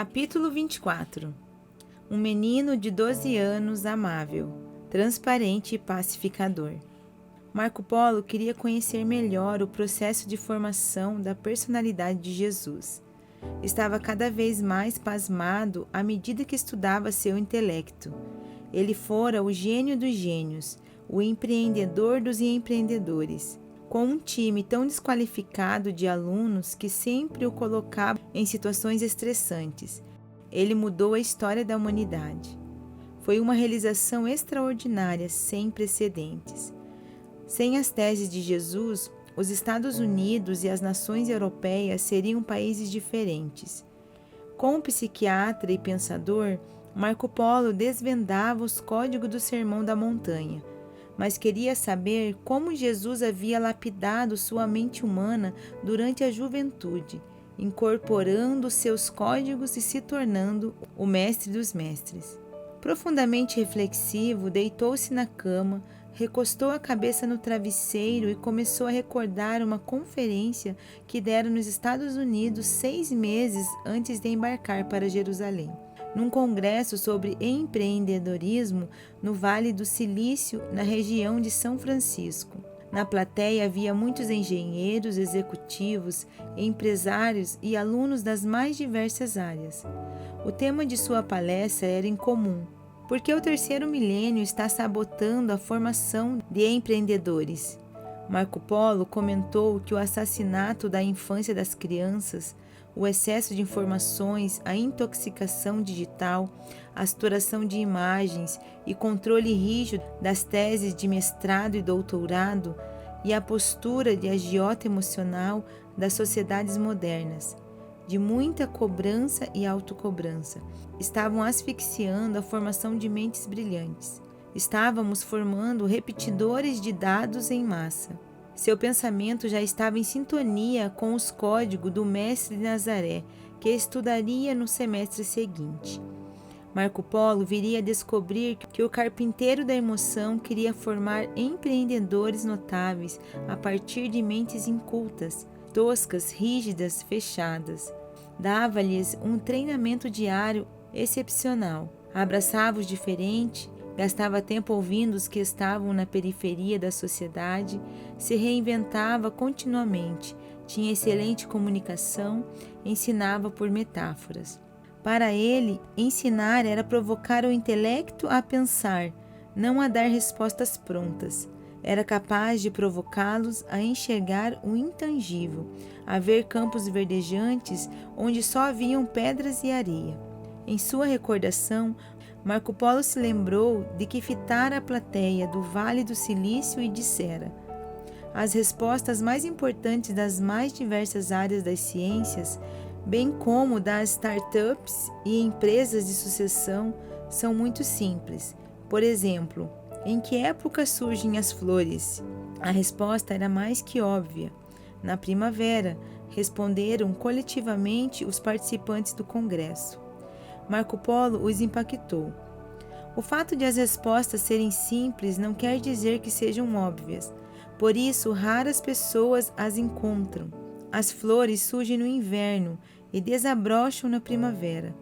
Capítulo 24. Um menino de 12 anos amável, transparente e pacificador. Marco Polo queria conhecer melhor o processo de formação da personalidade de Jesus. Estava cada vez mais pasmado à medida que estudava seu intelecto. Ele fora o gênio dos gênios, o empreendedor dos empreendedores, com um time tão desqualificado de alunos que sempre o colocava em situações estressantes. Ele mudou a história da humanidade. Foi uma realização extraordinária, sem precedentes. Sem as teses de Jesus, os Estados Unidos e as nações europeias seriam países diferentes. Como psiquiatra e pensador, Marco Polo desvendava os códigos do Sermão da Montanha, mas queria saber como Jesus havia lapidado sua mente humana durante a juventude, incorporando seus códigos e se tornando o mestre dos mestres. Profundamente reflexivo, deitou-se na cama, recostou a cabeça no travesseiro e começou a recordar uma conferência que dera nos Estados Unidos 6 meses antes de embarcar para Jerusalém, num congresso sobre empreendedorismo no Vale do Silício, na região de São Francisco. Na plateia havia muitos engenheiros, executivos, empresários e alunos das mais diversas áreas. O tema de sua palestra era incomum, porque o terceiro milênio está sabotando a formação de empreendedores. Marco Polo comentou que o assassinato da infância das crianças, o excesso de informações, a intoxicação digital, a saturação de imagens e controle rígido das teses de mestrado e doutorado e a postura de agiota emocional das sociedades modernas, de muita cobrança e autocobrança, estavam asfixiando a formação de mentes brilhantes. Estávamos formando repetidores de dados em massa. Seu pensamento já estava em sintonia com os códigos do mestre de Nazaré, que estudaria no semestre seguinte. Marco Polo viria a descobrir que o carpinteiro da emoção queria formar empreendedores notáveis a partir de mentes incultas, toscas, rígidas, fechadas. Dava-lhes um treinamento diário excepcional. Abraçava os diferentes, gastava tempo ouvindo os que estavam na periferia da sociedade, se reinventava continuamente, tinha excelente comunicação, ensinava por metáforas. Para ele, ensinar era provocar o intelecto a pensar, não a dar respostas prontas. Era capaz de provocá-los a enxergar o intangível, a ver campos verdejantes onde só haviam pedras e areia. Em sua recordação, Marco Polo se lembrou de que fitara a plateia do Vale do Silício e dissera: as respostas mais importantes das mais diversas áreas das ciências, bem como das startups e empresas de sucessão, são muito simples. Por exemplo, em que época surgem as flores? A resposta era mais que óbvia. Na primavera, responderam coletivamente os participantes do congresso. Marco Polo os impactou. O fato de as respostas serem simples não quer dizer que sejam óbvias. Por isso, raras pessoas as encontram. As flores surgem no inverno e desabrocham na primavera.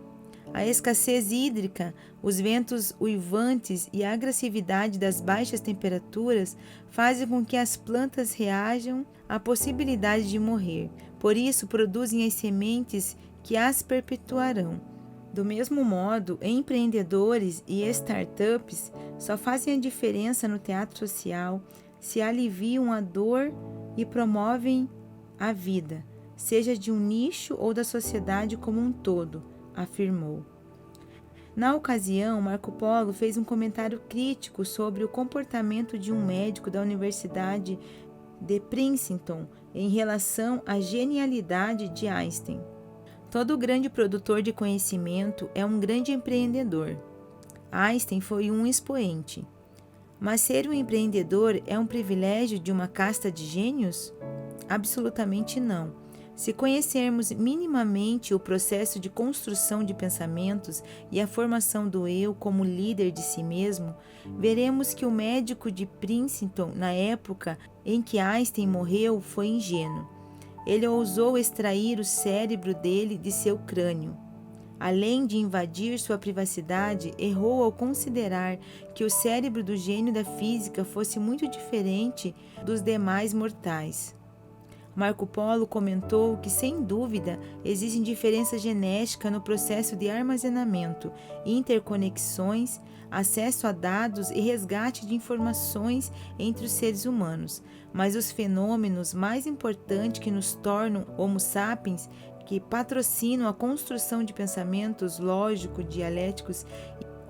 A escassez hídrica, os ventos uivantes e a agressividade das baixas temperaturas fazem com que as plantas reajam à possibilidade de morrer. Por isso, produzem as sementes que as perpetuarão. Do mesmo modo, empreendedores e startups só fazem a diferença no teatro social se aliviam a dor e promovem a vida, seja de um nicho ou da sociedade como um todo, afirmou. Na ocasião, Marco Polo fez um comentário crítico sobre o comportamento de um médico da Universidade de Princeton em relação à genialidade de Einstein. Todo grande produtor de conhecimento é um grande empreendedor. Einstein foi um expoente. Mas ser um empreendedor é um privilégio de uma casta de gênios? Absolutamente não. Se conhecermos minimamente o processo de construção de pensamentos e a formação do eu como líder de si mesmo, veremos que o médico de Princeton, na época em que Einstein morreu, foi ingênuo. Ele ousou extrair o cérebro dele de seu crânio. Além de invadir sua privacidade, errou ao considerar que o cérebro do gênio da física fosse muito diferente dos demais mortais. Marco Polo comentou que, sem dúvida, existem diferenças genéticas no processo de armazenamento, interconexões, acesso a dados e resgate de informações entre os seres humanos, mas os fenômenos mais importantes que nos tornam Homo sapiens, que patrocinam a construção de pensamentos lógico-dialéticos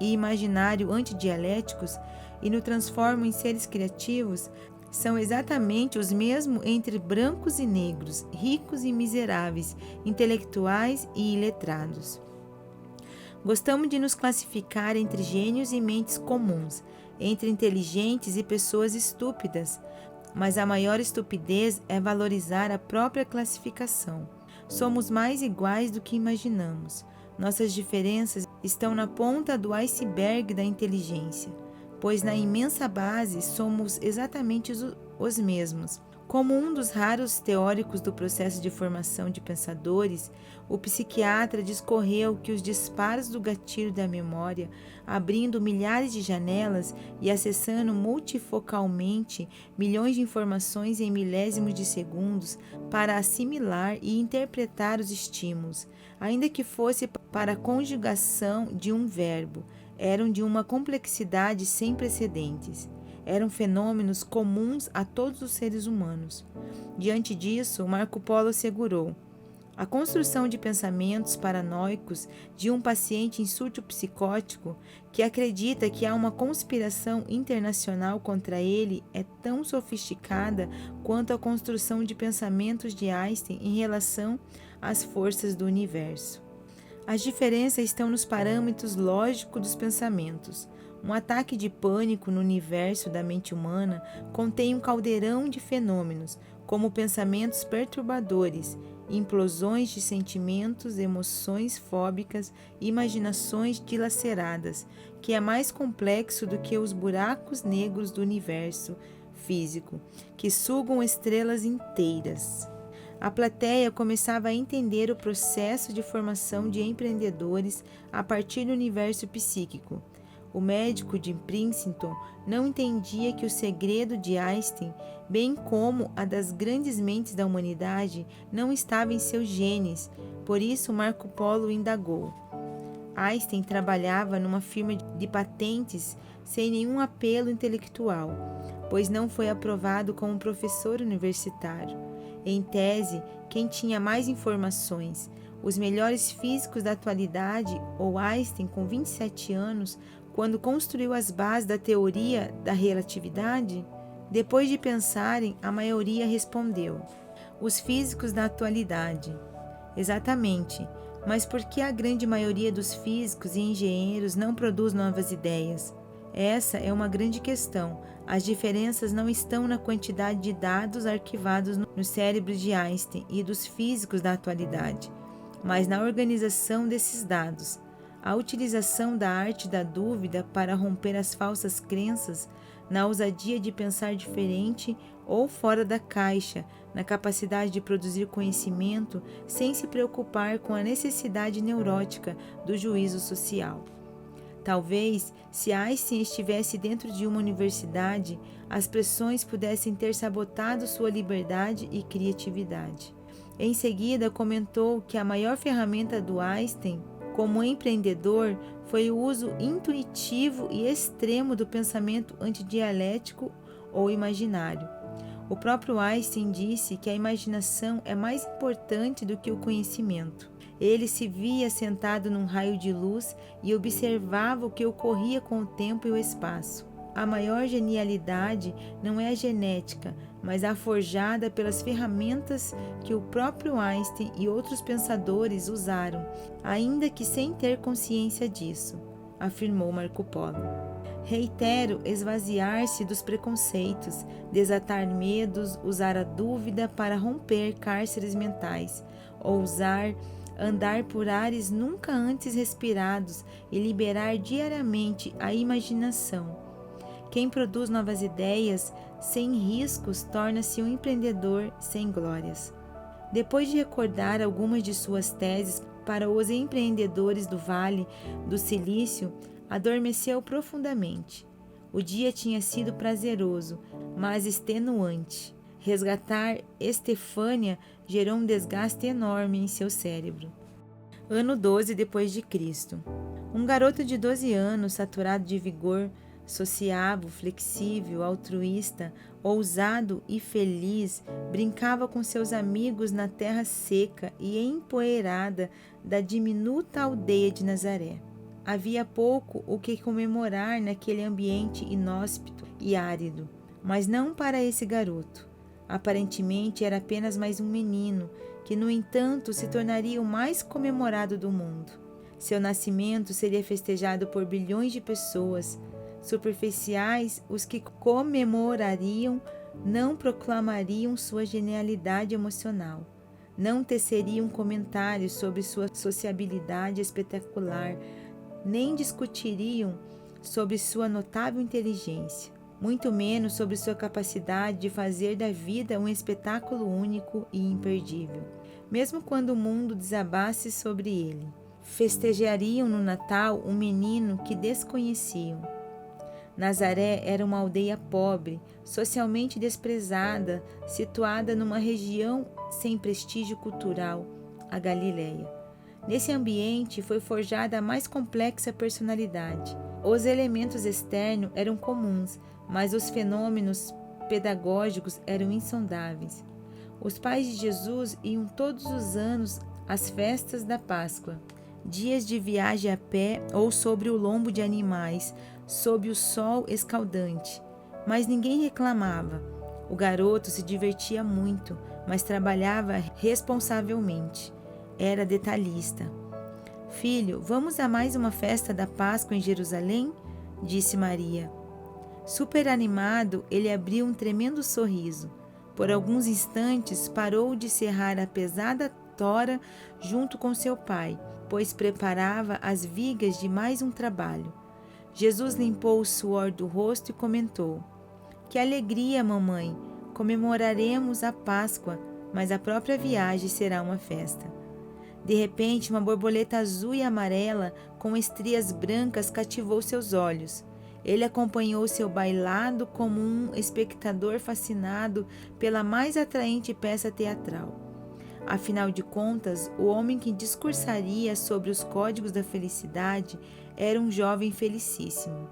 e imaginário-antidialéticos e nos transformam em seres criativos, são exatamente os mesmos entre brancos e negros, ricos e miseráveis, intelectuais e iletrados. Gostamos de nos classificar entre gênios e mentes comuns, entre inteligentes e pessoas estúpidas, mas a maior estupidez é valorizar a própria classificação. Somos mais iguais do que imaginamos. Nossas diferenças estão na ponta do iceberg da inteligência, pois na imensa base somos exatamente os mesmos. Como um dos raros teóricos do processo de formação de pensadores, o psiquiatra discorreu que os disparos do gatilho da memória, abrindo milhares de janelas e acessando multifocalmente milhões de informações em milésimos de segundos para assimilar e interpretar os estímulos, ainda que fosse para a conjugação de um verbo, eram de uma complexidade sem precedentes. Eram fenômenos comuns a todos os seres humanos. Diante disso, Marco Polo assegurou: a construção de pensamentos paranoicos de um paciente em surto psicótico que acredita que há uma conspiração internacional contra ele é tão sofisticada quanto a construção de pensamentos de Einstein em relação às forças do universo. As diferenças estão nos parâmetros lógicos dos pensamentos. Um ataque de pânico no universo da mente humana contém um caldeirão de fenômenos, como pensamentos perturbadores, implosões de sentimentos, emoções fóbicas e imaginações dilaceradas, que é mais complexo do que os buracos negros do universo físico, que sugam estrelas inteiras. A plateia começava a entender o processo de formação de empreendedores a partir do universo psíquico. O médico de Princeton não entendia que o segredo de Einstein, bem como a das grandes mentes da humanidade, não estava em seus genes. Por isso, Marco Polo indagou. Einstein trabalhava numa firma de patentes sem nenhum apelo intelectual, pois não foi aprovado como professor universitário. Em tese, quem tinha mais informações, os melhores físicos da atualidade ou Einstein com 27 anos, quando construiu as bases da teoria da relatividade? Depois de pensarem, a maioria respondeu: os físicos da atualidade. Exatamente, mas por que a grande maioria dos físicos e engenheiros não produz novas ideias? Essa é uma grande questão. As diferenças não estão na quantidade de dados arquivados no cérebro de Einstein e dos físicos da atualidade, mas na organização desses dados. A utilização da arte da dúvida para romper as falsas crenças, na ousadia de pensar diferente ou fora da caixa, na capacidade de produzir conhecimento sem se preocupar com a necessidade neurótica do juízo social. Talvez, se Einstein estivesse dentro de uma universidade, as pressões pudessem ter sabotado sua liberdade e criatividade. Em seguida, comentou que a maior ferramenta do Einstein como empreendedor foi o uso intuitivo e extremo do pensamento antidialético ou imaginário. O próprio Einstein disse que a imaginação é mais importante do que o conhecimento. Ele se via sentado num raio de luz e observava o que ocorria com o tempo e o espaço. A maior genialidade não é a genética, mas a forjada pelas ferramentas que o próprio Einstein e outros pensadores usaram, ainda que sem ter consciência disso, afirmou Marco Polo. Reitero, esvaziar-se dos preconceitos, desatar medos, usar a dúvida para romper cárceres mentais, ousar andar por ares nunca antes respirados e liberar diariamente a imaginação. Quem produz novas ideias sem riscos torna-se um empreendedor sem glórias. Depois de recordar algumas de suas teses para os empreendedores do Vale do Silício, adormeceu profundamente. O dia tinha sido prazeroso, mas extenuante. Resgatar Estefânia gerou um desgaste enorme em seu cérebro. Ano 12 depois de Cristo. Um garoto de 12 anos, saturado de vigor, sociável, flexível, altruísta, ousado e feliz, brincava com seus amigos na terra seca e empoeirada da diminuta aldeia de Nazaré. Havia pouco o que comemorar naquele ambiente inóspito e árido, mas não para esse garoto. Aparentemente era apenas mais um menino, que no entanto se tornaria o mais comemorado do mundo. Seu nascimento seria festejado por bilhões de pessoas. Superficiais, os que comemorariam não proclamariam sua genialidade emocional, não teceriam comentários sobre sua sociabilidade espetacular, nem discutiriam sobre sua notável inteligência, muito menos sobre sua capacidade de fazer da vida um espetáculo único e imperdível, mesmo quando o mundo desabasse sobre ele. Festejariam no Natal um menino que desconheciam. Nazaré era uma aldeia pobre, socialmente desprezada, situada numa região sem prestígio cultural, a Galileia. Nesse ambiente foi forjada a mais complexa personalidade. Os elementos externos eram comuns, mas os fenômenos pedagógicos eram insondáveis. Os pais de Jesus iam todos os anos às festas da Páscoa, dias de viagem a pé ou sobre o lombo de animais, sob o sol escaldante. Mas ninguém reclamava. O garoto se divertia muito, mas trabalhava responsavelmente. Era detalhista. Filho, vamos a mais uma festa da Páscoa em Jerusalém? Disse Maria. Super animado, ele abriu um tremendo sorriso. Por alguns instantes parou de serrar a pesada tora junto com seu pai, pois preparava as vigas de mais um trabalho. Jesus limpou o suor do rosto e comentou: Que alegria, mamãe! Comemoraremos a Páscoa, mas a própria viagem será uma festa. De repente, uma borboleta azul e amarela com estrias brancas cativou seus olhos. Ele acompanhou seu bailado como um espectador fascinado pela mais atraente peça teatral. Afinal de contas, o homem que discursaria sobre os códigos da felicidade era um jovem felicíssimo.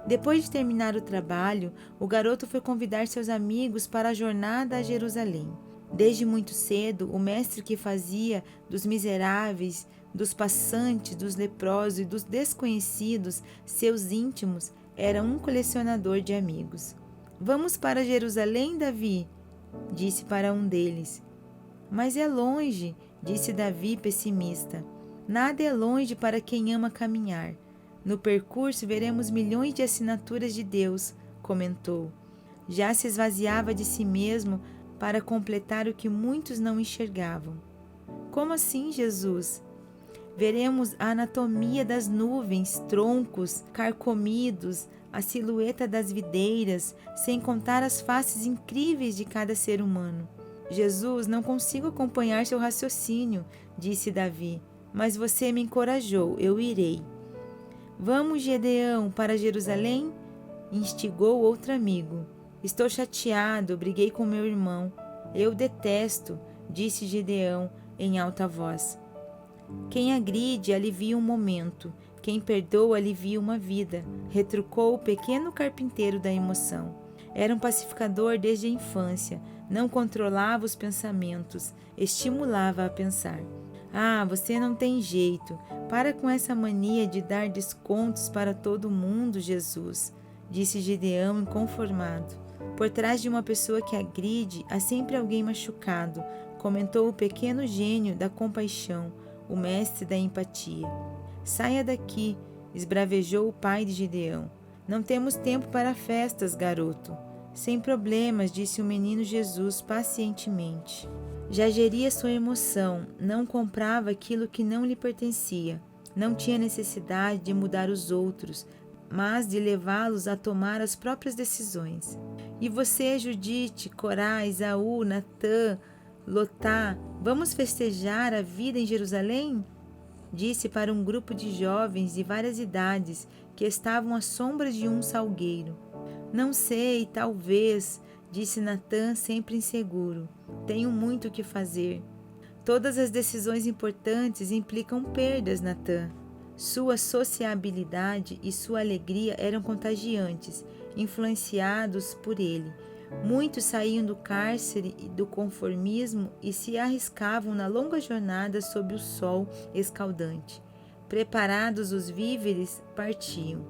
Depois de terminar o trabalho, o garoto foi convidar seus amigos para a jornada a Jerusalém. Desde muito cedo, o mestre que fazia dos miseráveis, dos passantes, dos leprosos e dos desconhecidos seus íntimos era um colecionador de amigos. Vamos para Jerusalém, Davi? Disse para um deles. Mas é longe, disse Davi pessimista. Nada é longe para quem ama caminhar. No percurso veremos milhões de assinaturas de Deus, comentou. Já se esvaziava de si mesmo para completar o que muitos não enxergavam. Como assim, Jesus? Veremos a anatomia das nuvens, troncos carcomidos, a silhueta das videiras, sem contar as faces incríveis de cada ser humano. Jesus, não consigo acompanhar seu raciocínio, disse Davi, mas você me encorajou, eu irei. Vamos, Gedeão, para Jerusalém? Instigou outro amigo. Estou chateado, briguei com meu irmão. Eu detesto, disse Gedeão em alta voz. Quem agride alivia um momento, quem perdoa alivia uma vida, retrucou o pequeno carpinteiro da emoção. Era um pacificador desde a infância, não controlava os pensamentos, estimulava a pensar. Ah, você não tem jeito. Para com essa mania de dar descontos para todo mundo, Jesus, disse Gedeão inconformado. Por trás de uma pessoa que agride, há sempre alguém machucado, comentou o pequeno gênio da compaixão, o mestre da empatia. Saia daqui, esbravejou o pai de Gedeão. Não temos tempo para festas, garoto. Sem problemas, disse o menino Jesus pacientemente. Já geria sua emoção, não comprava aquilo que não lhe pertencia. Não tinha necessidade de mudar os outros, mas de levá-los a tomar as próprias decisões. E você, Judite, Corá, Esaú, Natã, Lotá, vamos festejar a vida em Jerusalém? disse para um grupo de jovens de várias idades que estavam à sombra de um salgueiro. Não sei, talvez, disse Natã, sempre inseguro. Tenho muito o que fazer. Todas as decisões importantes implicam perdas, Natã. Sua sociabilidade e sua alegria eram contagiantes, influenciados por ele. Muitos saíam do cárcere e do conformismo e se arriscavam na longa jornada sob o sol escaldante. Preparados os víveres, partiam.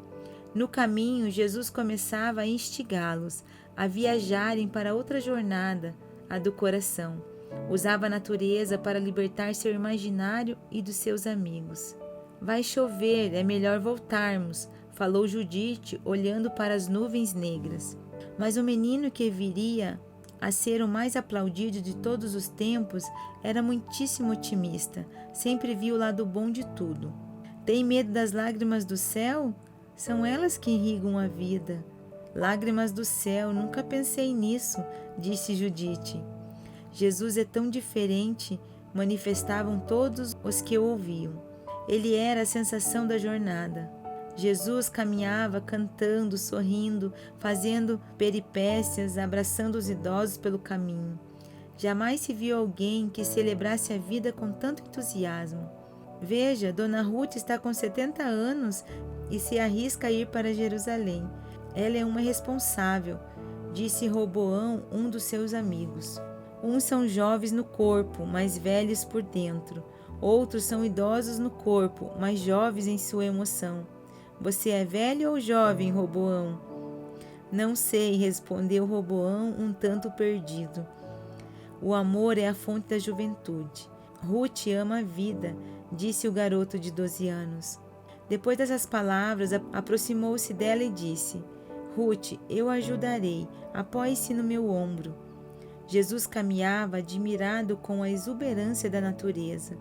No caminho, Jesus começava a instigá-los a viajarem para outra jornada, a do coração. Usava a natureza para libertar seu imaginário e dos seus amigos. Vai chover, é melhor voltarmos, falou Judite, olhando para as nuvens negras. Mas o menino que viria a ser o mais aplaudido de todos os tempos era muitíssimo otimista, sempre viu o lado bom de tudo. Tem medo das lágrimas do céu? São elas que irrigam a vida. Lágrimas do céu, nunca pensei nisso, disse Judite. Jesus é tão diferente, manifestavam todos os que o ouviam. Ele era a sensação da jornada. Jesus caminhava cantando, sorrindo, fazendo peripécias, abraçando os idosos pelo caminho. Jamais se viu alguém que celebrasse a vida com tanto entusiasmo. Veja, Dona Ruth está com 70 anos e se arrisca a ir para Jerusalém. Ela é uma responsável, disse Roboão, um dos seus amigos. Uns são jovens no corpo, mas velhos por dentro. Outros são idosos no corpo, mas jovens em sua emoção. Você é velho ou jovem, Roboão? Não sei, respondeu Roboão, um tanto perdido. O amor é a fonte da juventude. Ruth ama a vida, disse o garoto de 12 anos. Depois dessas palavras, aproximou-se dela e disse: Ruth, eu a ajudarei, apoie-se no meu ombro. Jesus caminhava admirado com a exuberância da natureza.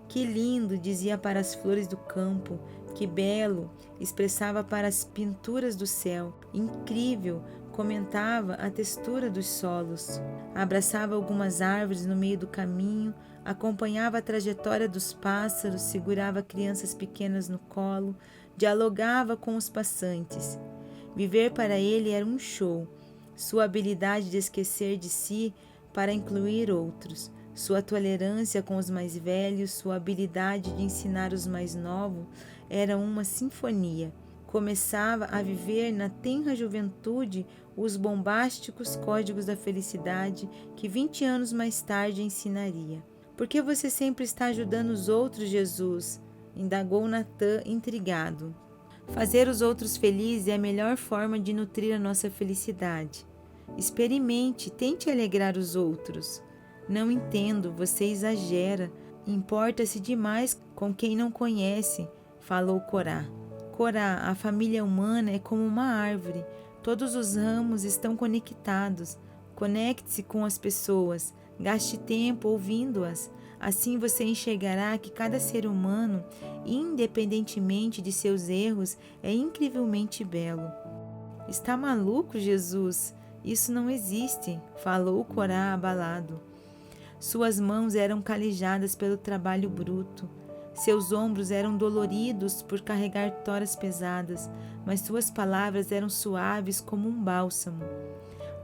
Que lindo, dizia para as flores do campo, que belo, expressava para as pinturas do céu. Incrível, comentava a textura dos solos. Abraçava algumas árvores no meio do caminho, acompanhava a trajetória dos pássaros, segurava crianças pequenas no colo, dialogava com os passantes. Viver para ele era um show. Sua habilidade de esquecer de si para incluir outros, sua tolerância com os mais velhos, sua habilidade de ensinar os mais novos, era uma sinfonia. Começava a viver na tenra juventude os bombásticos códigos da felicidade que 20 anos mais tarde ensinaria. Por que você sempre está ajudando os outros, Jesus? Indagou Natã, intrigado. Fazer os outros felizes é a melhor forma de nutrir a nossa felicidade. Experimente, tente alegrar os outros. Não entendo, você exagera. Importa-se demais com quem não conhece, falou Corá. Corá, a família humana é como uma árvore. Todos os ramos estão conectados. Conecte-se com as pessoas. Gaste tempo ouvindo-as. Assim você enxergará que cada ser humano, independentemente de seus erros, é incrivelmente belo. Está maluco, Jesus? Isso não existe, falou Corá abalado. Suas mãos eram calejadas pelo trabalho bruto. Seus ombros eram doloridos por carregar toras pesadas, mas suas palavras eram suaves como um bálsamo.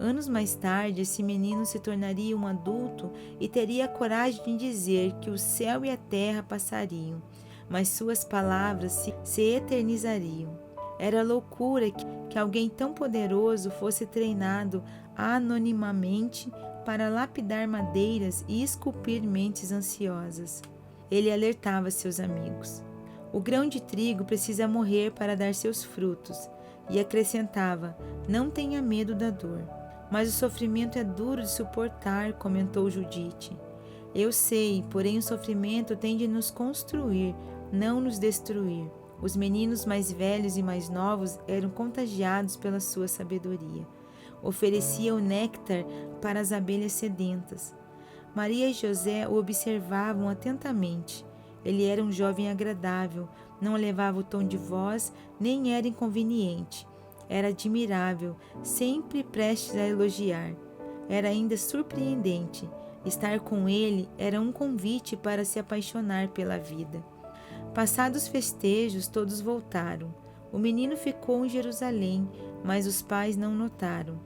Anos mais tarde, esse menino se tornaria um adulto e teria a coragem de dizer que o céu e a terra passariam, mas suas palavras se eternizariam. Era loucura que alguém tão poderoso fosse treinado anonimamente para lapidar madeiras e esculpir mentes ansiosas. Ele alertava seus amigos. O grão de trigo precisa morrer para dar seus frutos, e acrescentava: não tenha medo da dor. Mas o sofrimento é duro de suportar, comentou Judite. Eu sei, porém o sofrimento tem de nos construir, não nos destruir. Os meninos mais velhos e mais novos eram contagiados pela sua sabedoria. Oferecia o néctar para as abelhas sedentas. Maria e José o observavam atentamente. Ele era um jovem agradável, não elevava o tom de voz, nem era inconveniente. Era admirável, sempre prestes a elogiar. Era ainda surpreendente. Estar com ele era um convite para se apaixonar pela vida. Passados os festejos, todos voltaram. O menino ficou em Jerusalém, mas os pais não notaram.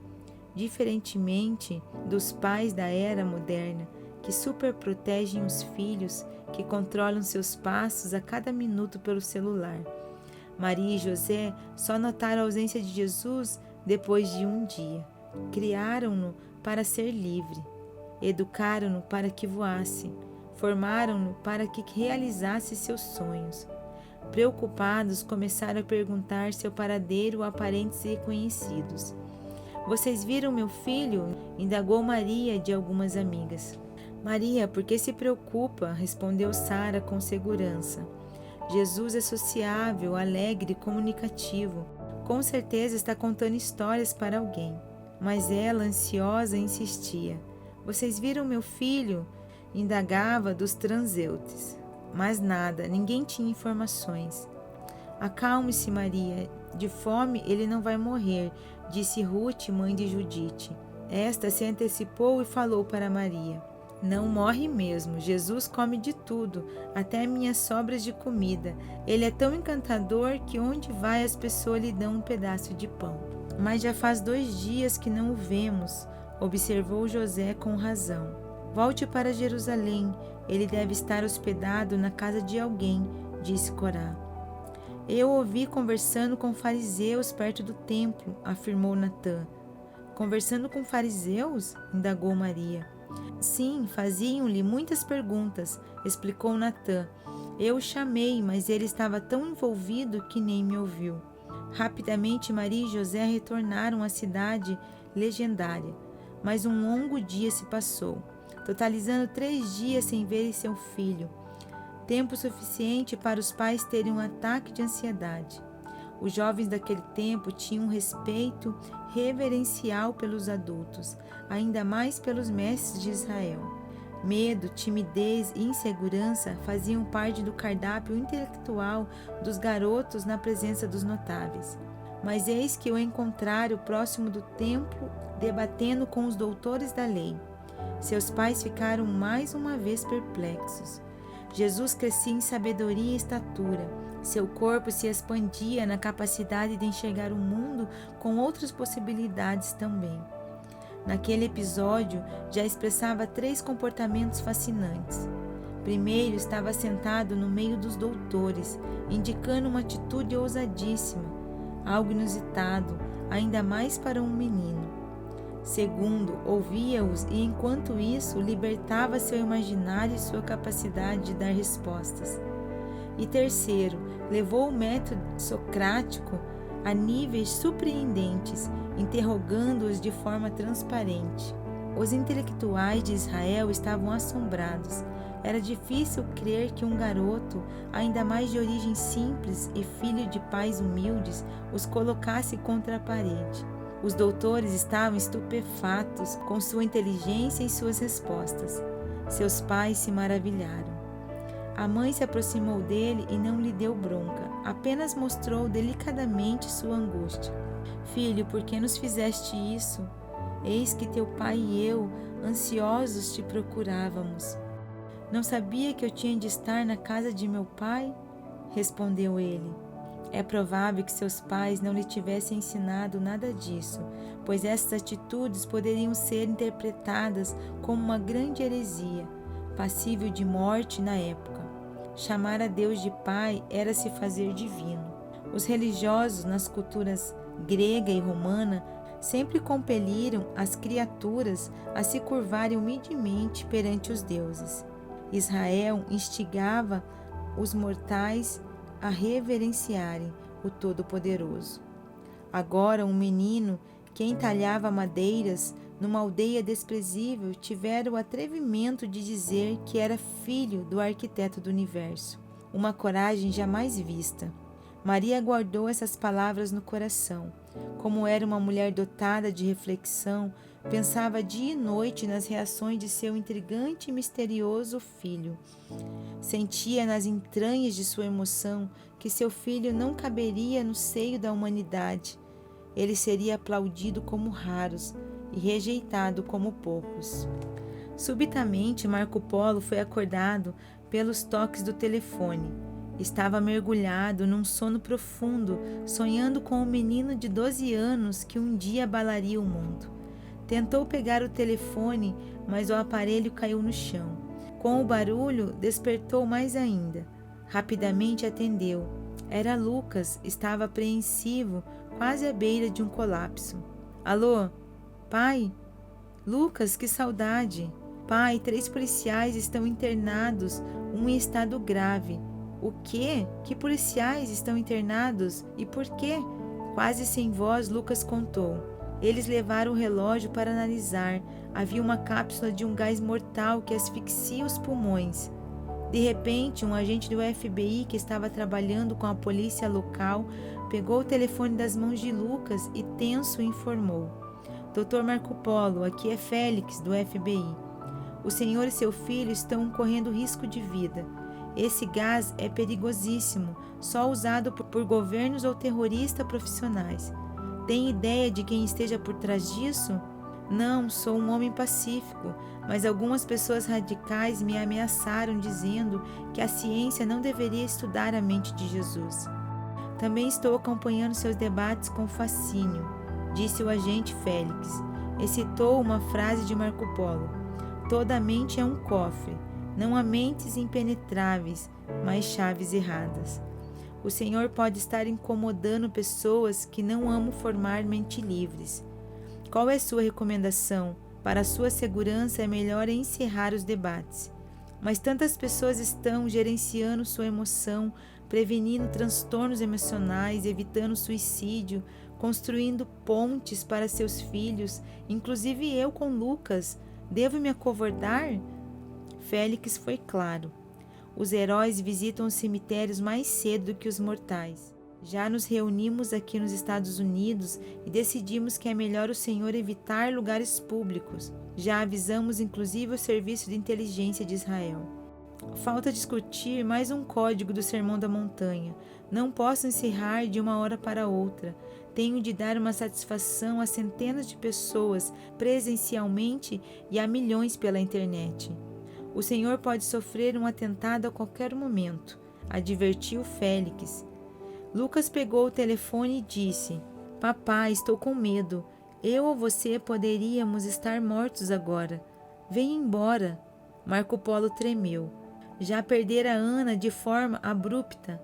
Diferentemente dos pais da era moderna, que superprotegem os filhos, que controlam seus passos a cada minuto pelo celular. Maria e José só notaram a ausência de Jesus depois de um dia. Criaram-no para ser livre. Educaram-no para que voasse. Formaram-no para que realizasse seus sonhos. Preocupados, começaram a perguntar seu paradeiro a parentes e conhecidos. Vocês viram meu filho? Indagou Maria de algumas amigas. Maria, por que se preocupa? Respondeu Sara com segurança. Jesus é sociável, alegre e comunicativo. Com certeza está contando histórias para alguém. Mas ela, ansiosa, insistia. Vocês viram meu filho? Indagava dos transeuntes. Mas nada, ninguém tinha informações. Acalme-se, Maria. De fome ele não vai morrer, disse Ruth, mãe de Judite. Esta se antecipou e falou para Maria. Não morre mesmo, Jesus come de tudo, até minhas sobras de comida. Ele é tão encantador que onde vai as pessoas lhe dão um pedaço de pão. Mas já faz 2 dias que não o vemos, observou José com razão. Volte para Jerusalém, ele deve estar hospedado na casa de alguém, disse Corá. Eu o ouvi conversando com fariseus perto do templo, afirmou Natã. Conversando com fariseus? Indagou Maria. Sim, faziam-lhe muitas perguntas, explicou Natã. Eu o chamei, mas ele estava tão envolvido que nem me ouviu. Rapidamente Maria e José retornaram à cidade legendária, mas um longo dia se passou, totalizando 3 dias sem verem seu filho. Tempo suficiente para os pais terem um ataque de ansiedade. Os jovens daquele tempo tinham um respeito reverencial pelos adultos, ainda mais pelos mestres de Israel. Medo, timidez e insegurança faziam parte do cardápio intelectual dos garotos na presença dos notáveis. Mas eis que o encontraram próximo do templo, debatendo com os doutores da lei. Seus pais ficaram mais uma vez perplexos. Jesus crescia em sabedoria e estatura. Seu corpo se expandia na capacidade de enxergar o mundo com outras possibilidades também. Naquele episódio, já expressava 3 comportamentos fascinantes. Primeiro, estava sentado no meio dos doutores, indicando uma atitude ousadíssima, algo inusitado, ainda mais para um menino. Segundo, ouvia-os e, enquanto isso, libertava seu imaginário e sua capacidade de dar respostas. E terceiro, levou o método socrático a níveis surpreendentes, interrogando-os de forma transparente. Os intelectuais de Israel estavam assombrados. Era difícil crer que um garoto, ainda mais de origem simples e filho de pais humildes, os colocasse contra a parede. Os doutores estavam estupefatos com sua inteligência e suas respostas. Seus pais se maravilharam. A mãe se aproximou dele e não lhe deu bronca, apenas mostrou delicadamente sua angústia. Filho, por que nos fizeste isso? Eis que teu pai e eu, ansiosos, te procurávamos. Não sabia que eu tinha de estar na casa de meu pai? Respondeu ele. É provável que seus pais não lhe tivessem ensinado nada disso, pois essas atitudes poderiam ser interpretadas como uma grande heresia, passível de morte na época. Chamar a Deus de Pai era se fazer divino. Os religiosos, nas culturas grega e romana, sempre compeliram as criaturas a se curvarem humildemente perante os deuses. Israel instigava os mortais a reverenciarem o Todo-Poderoso. Agora, um menino que entalhava madeiras numa aldeia desprezível tivera o atrevimento de dizer que era filho do arquiteto do universo. Uma coragem jamais vista. Maria guardou essas palavras no coração. Como era uma mulher dotada de reflexão, pensava dia e noite nas reações de seu intrigante e misterioso filho. Sentia nas entranhas de sua emoção que seu filho não caberia no seio da humanidade. Ele seria aplaudido como raros e rejeitado como poucos. Subitamente, Marco Polo foi acordado pelos toques do telefone. Estava mergulhado num sono profundo, sonhando com um menino de 12 anos que um dia abalaria o mundo. Tentou pegar o telefone, mas o aparelho caiu no chão. Com o barulho, despertou mais ainda. Rapidamente atendeu. Era Lucas, estava apreensivo, quase à beira de um colapso. Alô? Pai? Lucas, que saudade! Pai, 3 policiais estão internados, um em estado grave. O quê? Que policiais estão internados? E por quê? Quase sem voz, Lucas contou. Eles levaram o relógio para analisar. Havia uma cápsula de um gás mortal que asfixia os pulmões. De repente, um agente do FBI que estava trabalhando com a polícia local pegou o telefone das mãos de Lucas e, tenso, informou. Dr. Marco Polo, aqui é Félix, do FBI. O senhor e seu filho estão correndo risco de vida. Esse gás é perigosíssimo, só usado por governos ou terroristas profissionais. Tem ideia de quem esteja por trás disso? Não, sou um homem pacífico, mas algumas pessoas radicais me ameaçaram dizendo que a ciência não deveria estudar a mente de Jesus. Também estou acompanhando seus debates com fascínio, disse o agente Félix, e citou uma frase de Marco Polo. Toda mente é um cofre, não há mentes impenetráveis, mas chaves erradas. O Senhor pode estar incomodando pessoas que não amam formar mente livres. Qual é sua recomendação? Para a sua segurança é melhor encerrar os debates. Mas tantas pessoas estão gerenciando sua emoção, prevenindo transtornos emocionais, evitando suicídio, construindo pontes para seus filhos, inclusive eu com Lucas. Devo me acovardar? Félix foi claro. Os heróis visitam os cemitérios mais cedo do que os mortais. Já nos reunimos aqui nos Estados Unidos e decidimos que é melhor o senhor evitar lugares públicos. Já avisamos inclusive o Serviço de Inteligência de Israel. Falta discutir mais um código do Sermão da Montanha. Não posso encerrar de uma hora para outra. Tenho de dar uma satisfação a centenas de pessoas presencialmente e a milhões pela internet. O senhor pode sofrer um atentado a qualquer momento, advertiu Félix. Lucas pegou o telefone e disse: Papai, estou com medo. Eu ou você poderíamos estar mortos agora. Venha embora. Marco Polo tremeu. Já perdera Ana de forma abrupta.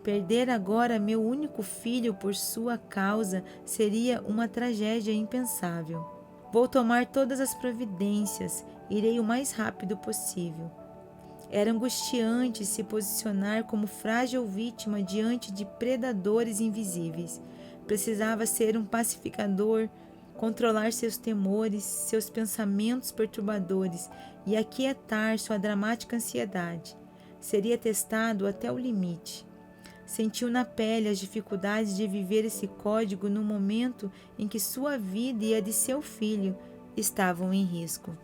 Perder agora meu único filho por sua causa seria uma tragédia impensável. Vou tomar todas as providências, irei o mais rápido possível. Era angustiante se posicionar como frágil vítima diante de predadores invisíveis. Precisava ser um pacificador, controlar seus temores, seus pensamentos perturbadores e aquietar sua dramática ansiedade. Seria testado até o limite. Sentiu na pele as dificuldades de viver esse código no momento em que sua vida e a de seu filho estavam em risco.